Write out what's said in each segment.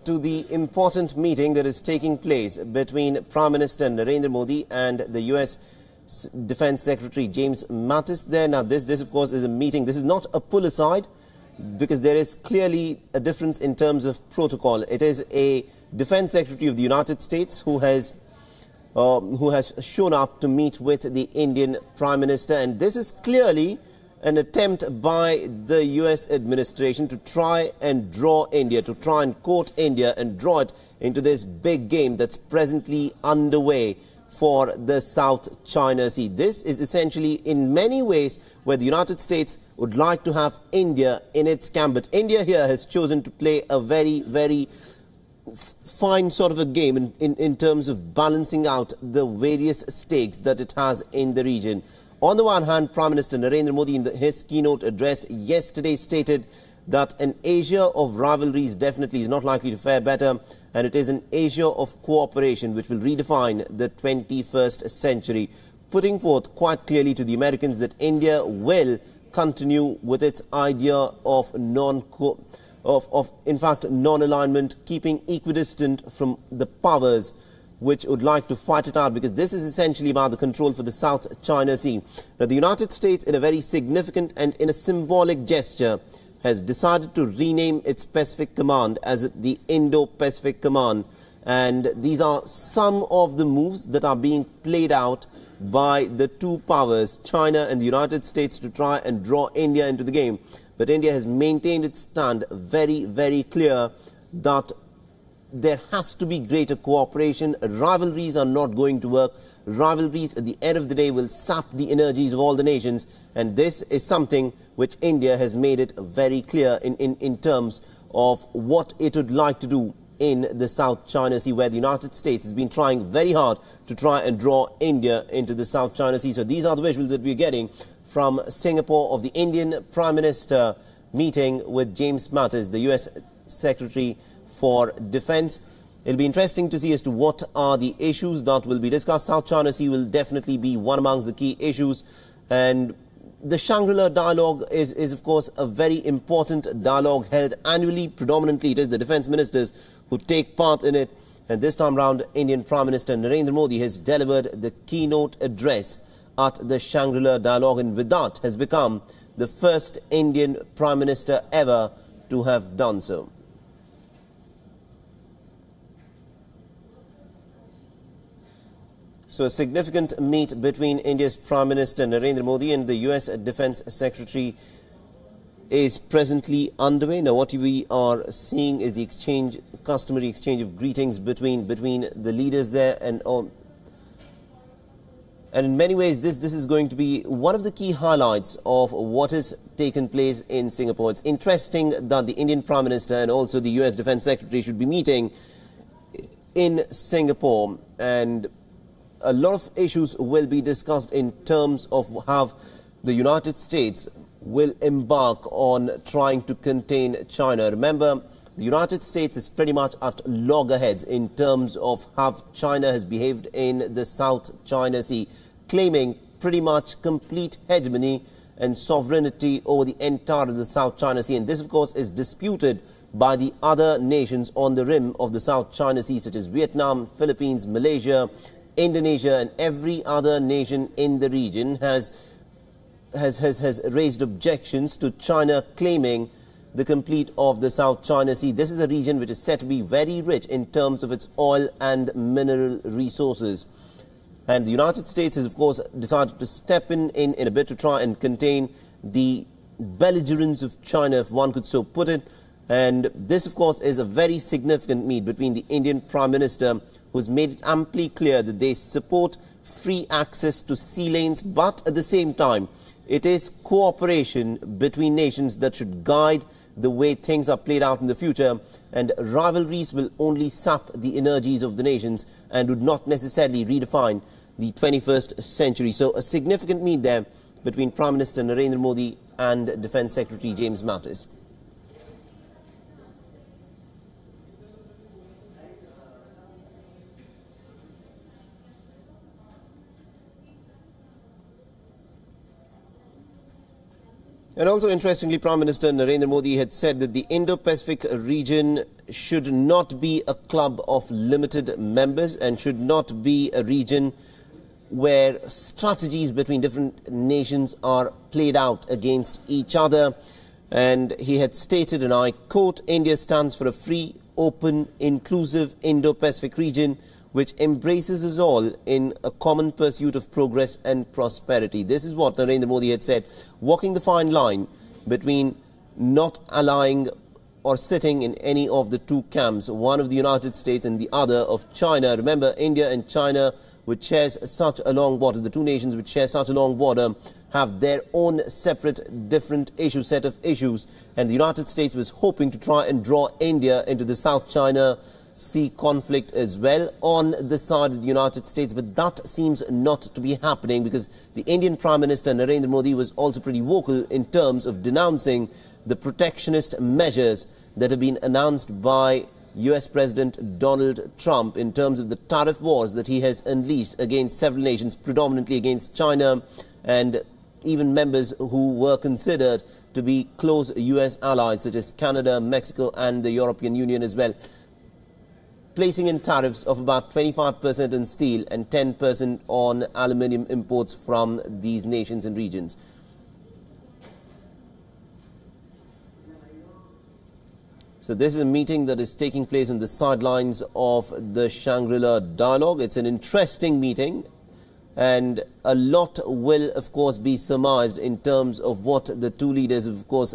To the important meeting that is taking place between Prime Minister Narendra Modi and the US Defense Secretary James Mattis there. Now, this of course is a meeting. This is not a pull aside because there is clearly a difference in terms of protocol. It is a Defense Secretary of the United States who has shown up to meet with the Indian Prime Minister, and this is clearly an attempt by the US administration to try and draw India, to try and court India and draw it into this big game that's presently underway for the South China Sea. This is essentially in many ways where the United States would like to have India in its camp. But India here has chosen to play a very, very fine sort of a game in terms of balancing out the various stakes that it has in the region. On the one hand, Prime Minister Narendra Modi in his keynote address yesterday stated that an Asia of rivalries definitely is not likely to fare better, and it is an Asia of cooperation which will redefine the 21st century, putting forth quite clearly to the Americans that India will continue with its idea of non-alignment, keeping equidistant from the powers which would like to fight it out, because this is essentially about the control for the South China Sea. Now, the United States, in a very significant and in a symbolic gesture, has decided to rename its Pacific Command as the Indo-Pacific Command. And these are some of the moves that are being played out by the two powers, China and the United States, to try and draw India into the game. But India has maintained its stand very, very clear that there has to be greater cooperation. Rivalries are not going to work. Rivalries at the end of the day will sap the energies of all the nations, and this is something which India has made it very clear in terms of what it would like to do in the South China Sea, where the United States has been trying very hard to try and draw India into the South China Sea. So these are the visuals that we're getting from Singapore of the Indian Prime Minister meeting with James Mattis, the US Secretary for Defense. It'll be interesting to see as to what are the issues that will be discussed. South China Sea will definitely be one amongst the key issues, and the Shangri-La dialogue is of course a very important dialogue held annually. Predominantly it is the defense ministers who take part in it, and this time round Indian Prime Minister Narendra Modi has delivered the keynote address at the Shangri-La dialogue, and with that has become the first Indian Prime Minister ever to have done so. So a significant meet between India's Prime Minister Narendra Modi and the US Defense Secretary is presently underway. Now, what we are seeing is the customary exchange of greetings between the leaders there, and in many ways this is going to be one of the key highlights of what has taken place in Singapore. It's interesting that the Indian Prime Minister and also the US Defense Secretary should be meeting in Singapore, and a lot of issues will be discussed in terms of how the United States will embark on trying to contain China. Remember, the United States is pretty much at loggerheads in terms of how China has behaved in the South China Sea, claiming pretty much complete hegemony and sovereignty over the entire of the South China Sea. And this, of course, is disputed by the other nations on the rim of the South China Sea, such as Vietnam, Philippines, Malaysia, Indonesia, and every other nation in the region has raised objections to China claiming the complete of the South China Sea. This is a region which is said to be very rich in terms of its oil and mineral resources. And the United States has, of course, decided to step in a bit to try and contain the belligerence of China, if one could so put it. And this, of course, is a very significant meet between the Indian Prime Minister, who's made it amply clear that they support free access to sea lanes, but at the same time, it is cooperation between nations that should guide the way things are played out in the future, and rivalries will only sap the energies of the nations and would not necessarily redefine the 21st century. So a significant meet there between Prime Minister Narendra Modi and Defense Secretary James Mattis. And also, interestingly, Prime Minister Narendra Modi had said that the Indo-Pacific region should not be a club of limited members and should not be a region where strategies between different nations are played out against each other. And he had stated, and I quote, India stands for a free, open, inclusive Indo-Pacific region which embraces us all in a common pursuit of progress and prosperity. This is what Narendra Modi had said, walking the fine line between not allying or sitting in any of the two camps, one of the United States and the other of China. Remember, India and China, which shares such a long border, the two nations which share such a long border, have their own separate, different set of issues. And the United States was hoping to try and draw India into the South China Sea conflict as well on the side of the United States. But that seems not to be happening, because the Indian Prime Minister Narendra Modi was also pretty vocal in terms of denouncing the protectionist measures that have been announced by US President Donald Trump in terms of the tariff wars that he has unleashed against several nations, predominantly against China and even members who were considered to be close US allies such as Canada, Mexico and the European Union as well, placing in tariffs of about 25% on steel and 10% on aluminium imports from these nations and regions. So this is a meeting that is taking place on the sidelines of the Shangri-La dialogue. It's an interesting meeting, and a lot will, of course, be surmised in terms of what the two leaders, of course,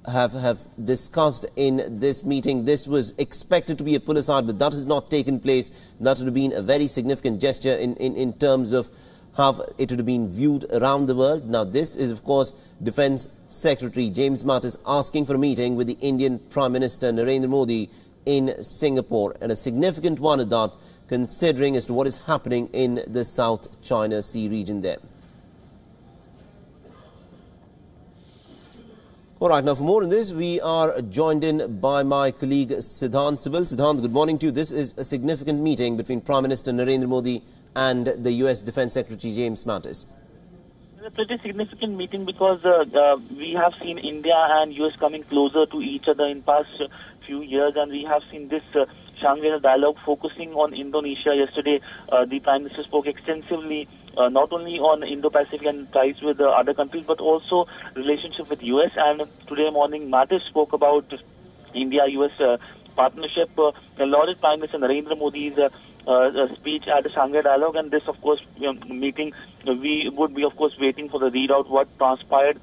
have discussed in this meeting. This was expected to be a pull-aside, but that has not taken place. That would have been a very significant gesture in terms of how it would have been viewed around the world. Now, this is, of course, Defence Secretary James Mattis asking for a meeting with the Indian Prime Minister Narendra Modi in Singapore, and a significant one at that, considering as to what is happening in the South China Sea region there. All right, now for more on this, we are joined in by my colleague Siddhant Sibil. Siddhant, good morning to you. This is a significant meeting between Prime Minister Narendra Modi and the US Defence Secretary James Mattis. It's a pretty significant meeting because we have seen India and US coming closer to each other in past few years, and we have seen this Shangri-La dialogue focusing on Indonesia. Yesterday, the Prime Minister spoke extensively not only on Indo-Pacific and ties with other countries, but also relationship with US. And today morning, Mattis spoke about India-US partnership. Lauded Prime Minister Narendra Modi's speech at the Shanghai Dialogue, and this, of course, meeting, we would be, of course, waiting for the readout, what transpired,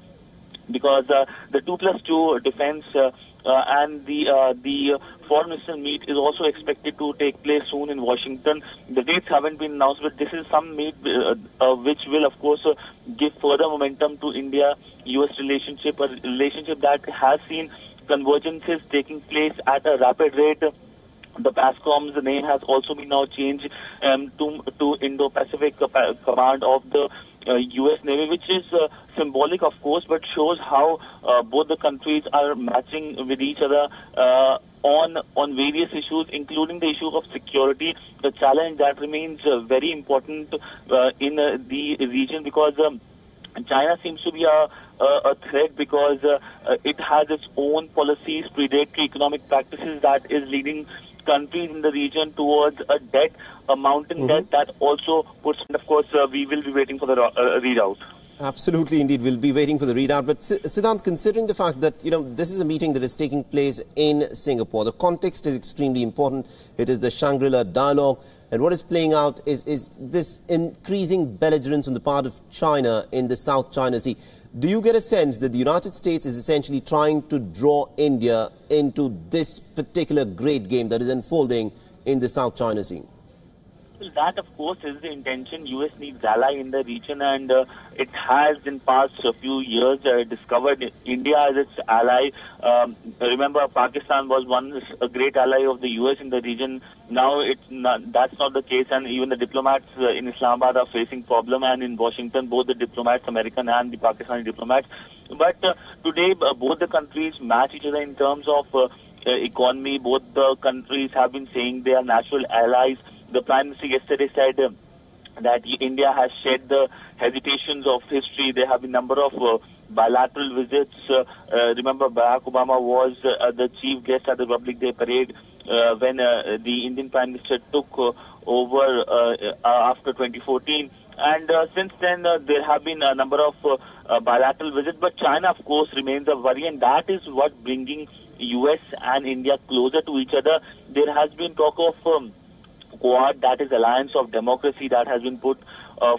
because the 2+2 defense and the foreign minister meet is also expected to take place soon in Washington. The dates haven't been announced, but this is some meet which will, of course, give further momentum to India-US relationship, a relationship that has seen convergences taking place at a rapid rate. The PASCOM's name has also been now changed to Indo-Pacific Command of the U.S. Navy, which is symbolic, of course, but shows how both the countries are matching with each other on various issues, including the issue of security, the challenge that remains very important in the region, because China seems to be a threat, because it has its own policies, predatory economic practices that is leading countries in the region towards a mountain debt that also puts, and of course, we will be waiting for the readout. Absolutely, indeed, we'll be waiting for the readout. But Siddhant, considering the fact that, this is a meeting that is taking place in Singapore, the context is extremely important. It is the Shangri-La dialogue, and what is playing out is this increasing belligerence on the part of China in the South China Sea. Do you get a sense that the United States is essentially trying to draw India into this particular great game that is unfolding in the South China Sea? Well, that, of course, is the intention. U.S. needs ally in the region, and it has, in past few years, discovered India as its ally. Remember, Pakistan was a great ally of the U.S. in the region. Now, that's not the case, and even the diplomats in Islamabad are facing problem, and in Washington, both the diplomats, American and the Pakistani diplomats. But today, both the countries match each other in terms of economy. Both the countries have been saying they are natural allies. The Prime Minister yesterday said that India has shed the hesitations of history. There have been a number of bilateral visits. Remember, Barack Obama was the chief guest at the Republic Day parade when the Indian Prime Minister took over after 2014. And since then, there have been a number of bilateral visits. But China, of course, remains a worry, and that is what bringing US and India closer to each other. There has been talk of Quad, that is Alliance of Democracy, that has been put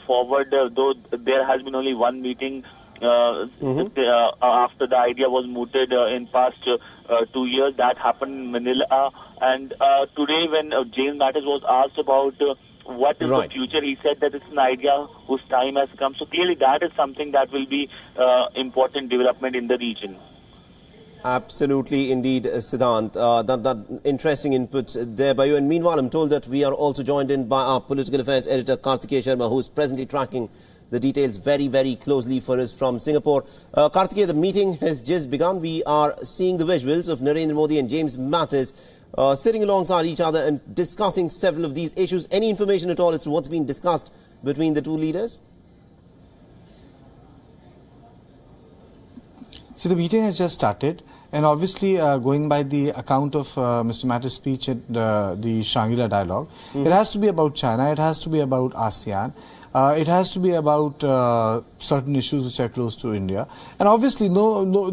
forward, though there has been only one meeting after the idea was mooted in past 2 years. That happened in Manila. And today, when James Mattis was asked about what is the future, he said that it's an idea whose time has come. So clearly that is something that will be important development in the region. Absolutely, indeed, Siddhant. That interesting inputs there by you. And meanwhile, I'm told that we are also joined in by our political affairs editor, Karthikeya Sharma, who's presently tracking the details very, very closely for us from Singapore. Karthikeya, the meeting has just begun. We are seeing the visuals of Narendra Modi and James Mattis sitting alongside each other and discussing several of these issues. Any information at all as to what's been discussed between the two leaders? So the meeting has just started, and obviously going by the account of Mr. Mattis' speech at the Shangri-La dialogue, it has to be about China, it has to be about ASEAN, it has to be about certain issues which are close to India. And obviously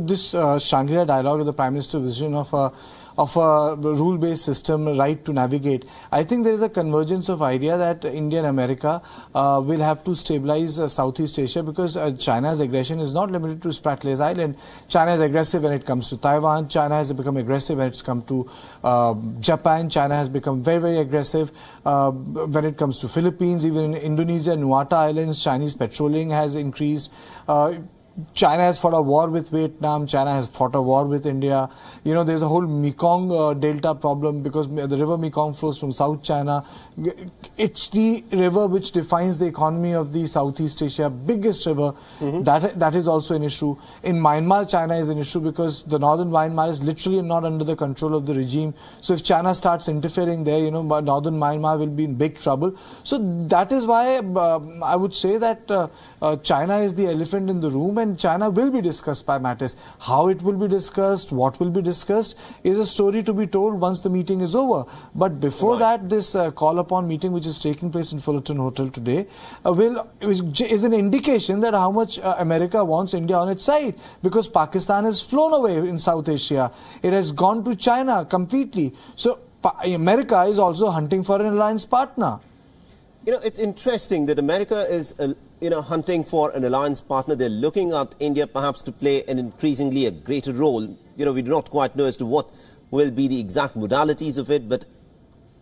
this Shangri-La dialogue is the Prime Minister's vision of a rule-based system, right to navigate. I think there is a convergence of idea that India and America will have to stabilize Southeast Asia, because China's aggression is not limited to Spratly's Island. China is aggressive when it comes to Taiwan. China has become aggressive when it's come to Japan. China has become very, very aggressive when it comes to Philippines. Even in Indonesia and Nuata Islands, Chinese patrolling has increased. China has fought a war with Vietnam. China has fought a war with India. You know, there's a whole Mekong Delta problem, because the river Mekong flows from South China. It's the river which defines the economy of the Southeast Asia, biggest river. That is also an issue. In Myanmar, China is an issue because the northern Myanmar is literally not under the control of the regime. So if China starts interfering there, you know, northern Myanmar will be in big trouble. So that is why I would say that China is the elephant in the room, and China will be discussed by Mattis. How it will be discussed, what will be discussed, is a story to be told once the meeting is over. But before that, this call-upon meeting, which is taking place in Fullerton Hotel today, is an indication that how much America wants India on its side, because Pakistan has flown away in South Asia. It has gone to China completely. So America is also hunting for an alliance partner. You know, it's interesting that America is, hunting for an alliance partner. They're looking at India perhaps to play an increasingly a greater role. You know, we do not quite know as to what will be the exact modalities of it, but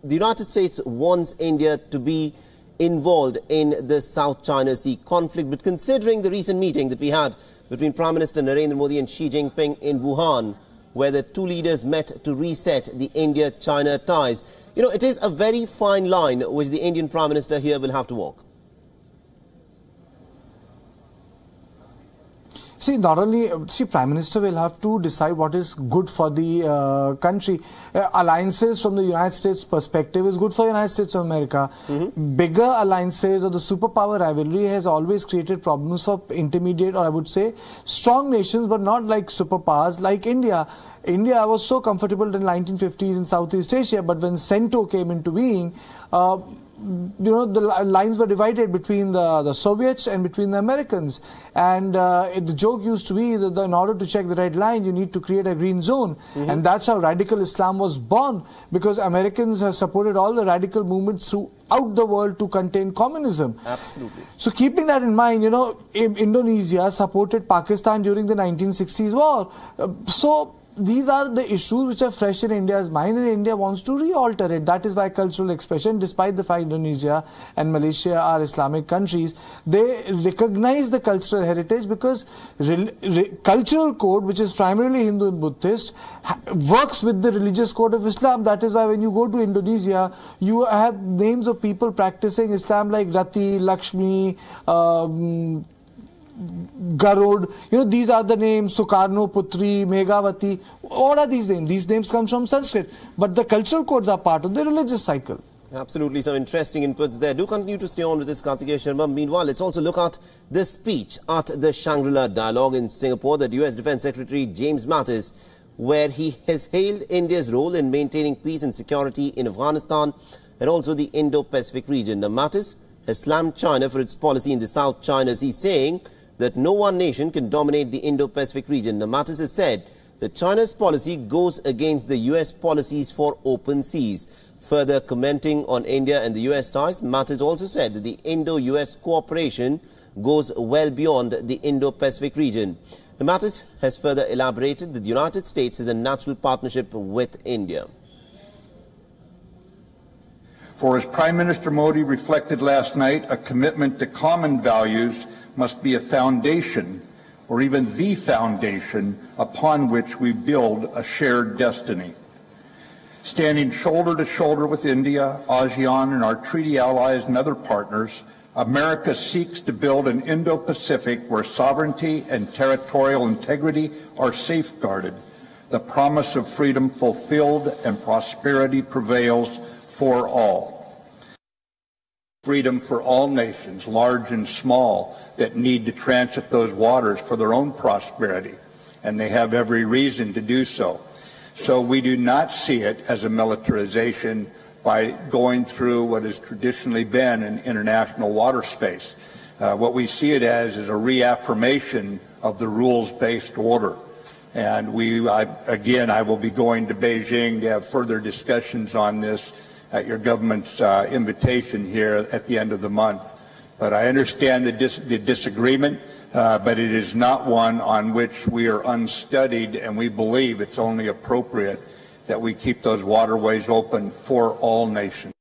the United States wants India to be involved in the South China Sea conflict. But considering the recent meeting that we had between Prime Minister Narendra Modi and Xi Jinping in Wuhan, where the two leaders met to reset the India-China ties, you know, it is a very fine line which the Indian Prime Minister here will have to walk. See, Prime Minister will have to decide what is good for the country. Alliances from the United States perspective is good for the United States of America. Bigger alliances or the superpower rivalry has always created problems for intermediate, or I would say strong nations, but not like superpowers like India. India was so comfortable in the 1950s in Southeast Asia, but when CENTO came into being, you know, the lines were divided between the Soviets and between the Americans. And the joke used to be that in order to check the red line, you need to create a green zone. And that's how radical Islam was born, because Americans have supported all the radical movements throughout the world to contain communism. Absolutely. So keeping that in mind, you know, Indonesia supported Pakistan during the 1960s war. So these are the issues which are fresh in India's mind, and India wants to re-alter it. That is why cultural expression, despite the fact Indonesia and Malaysia are Islamic countries, they recognize the cultural heritage, because cultural code, which is primarily Hindu and Buddhist, works with the religious code of Islam. That is why when you go to Indonesia, you have names of people practicing Islam like Rati, Lakshmi, Garud, you know, these are the names, Sukarno, Putri, Meghavati. What are these names? These names come from Sanskrit. But the cultural codes are part of the religious cycle. Absolutely, some interesting inputs there. Do continue to stay on with this, Kartikeya Sharma. Meanwhile, let's also look at the speech at the Shangri-La Dialogue in Singapore that US Defence Secretary James Mattis, where he has hailed India's role in maintaining peace and security in Afghanistan and also the Indo-Pacific region. Now, Mattis has slammed China for its policy in the South China Sea, saying that no one nation can dominate the Indo-Pacific region. Now, Mattis has said that China's policy goes against the US policies for open seas. Further commenting on India and the US ties, Mattis also said that the Indo-US cooperation goes well beyond the Indo-Pacific region. The Mattis has further elaborated that the United States is a natural partnership with India. For as Prime Minister Modi reflected last night, a commitment to common values must be a foundation, or even the foundation, upon which we build a shared destiny. Standing shoulder to shoulder with India, ASEAN, and our treaty allies and other partners, America seeks to build an Indo-Pacific where sovereignty and territorial integrity are safeguarded, the promise of freedom fulfilled, and prosperity prevails for all. Freedom for all nations, large and small, that need to transit those waters for their own prosperity, and they have every reason to do so. So we do not see it as a militarization by going through what has traditionally been an international water space. What we see it as is a reaffirmation of the rules-based order. And I will be going to Beijing to have further discussions on this at your government's invitation here at the end of the month. But I understand the disagreement. But it is not one on which we are unstudied, and we believe it's only appropriate that we keep those waterways open for all nations.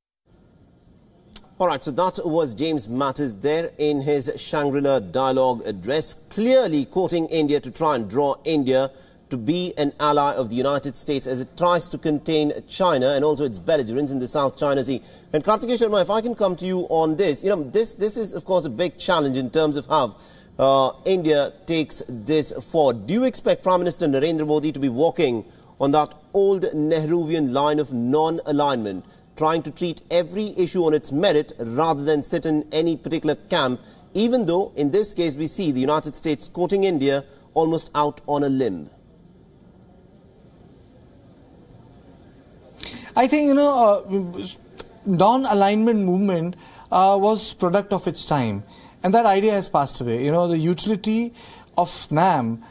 All right, so that was James Mattis there in his Shangri-La Dialogue address, clearly quoting India to try and draw India to be an ally of the United States as it tries to contain China and also its belligerents in the South China Sea. And Kartikeya Sharma, if I can come to you on this, this is, of course, a big challenge in terms of how India takes this forward. Do you expect Prime Minister Narendra Modi to be walking on that old Nehruvian line of non-alignment, trying to treat every issue on its merit rather than sit in any particular camp, even though in this case we see the United States quoting India almost out on a limb? I think, non-alignment movement was product of its time. And that idea has passed away. The utility of NAM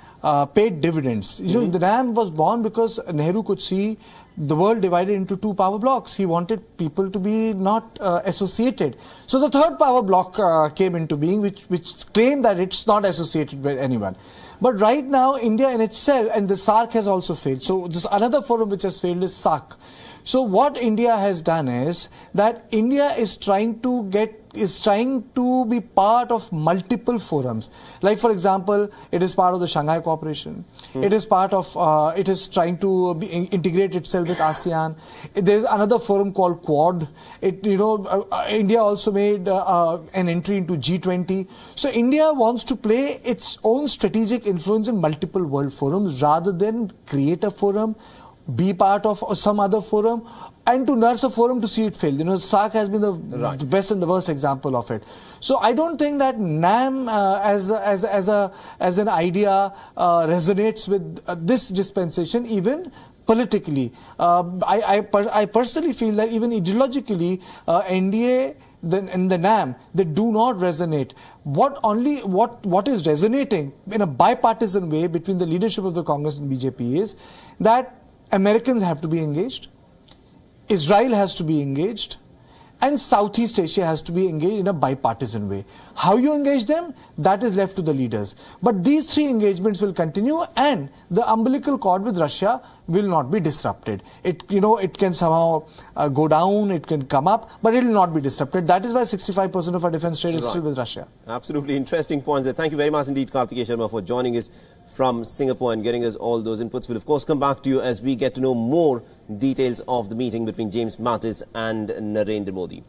paid dividends. The NAM was born because Nehru could see the world divided into two power blocks. He wanted people to be not associated. So the third power block came into being, which claimed that it's not associated with anyone. But right now, India in itself, and the SAARC has also failed. So this another forum which has failed is SAARC. So what India has done is that India is trying to be part of multiple forums. Like, for example, it is part of the Shanghai Cooperation. It is part of, it is trying to integrate itself with ASEAN. There is another forum called Quad. India also made an entry into G20. So India wants to play its own strategic influence in multiple world forums rather than create a forum, be part of some other forum, and to nurse a forum to see it fail. SAARC has been the best and the worst example of it. So I don't think that NAM as an idea resonates with this dispensation, even politically. I personally feel that even ideologically, NDA and the NAM, they do not resonate. What is resonating in a bipartisan way between the leadership of the Congress and BJP is that Americans have to be engaged, Israel has to be engaged, and Southeast Asia has to be engaged in a bipartisan way. How you engage them, that is left to the leaders. But these three engagements will continue, and the umbilical cord with Russia will not be disrupted. It can somehow go down, it can come up, but it will not be disrupted. That is why 65% of our defense trade is still with Russia. Absolutely interesting points there. Thank you very much indeed, Kartikeya Sharma, for joining us from Singapore and getting us all those inputs. We'll of course come back to you as we get to know more details of the meeting between James Mattis and Narendra Modi.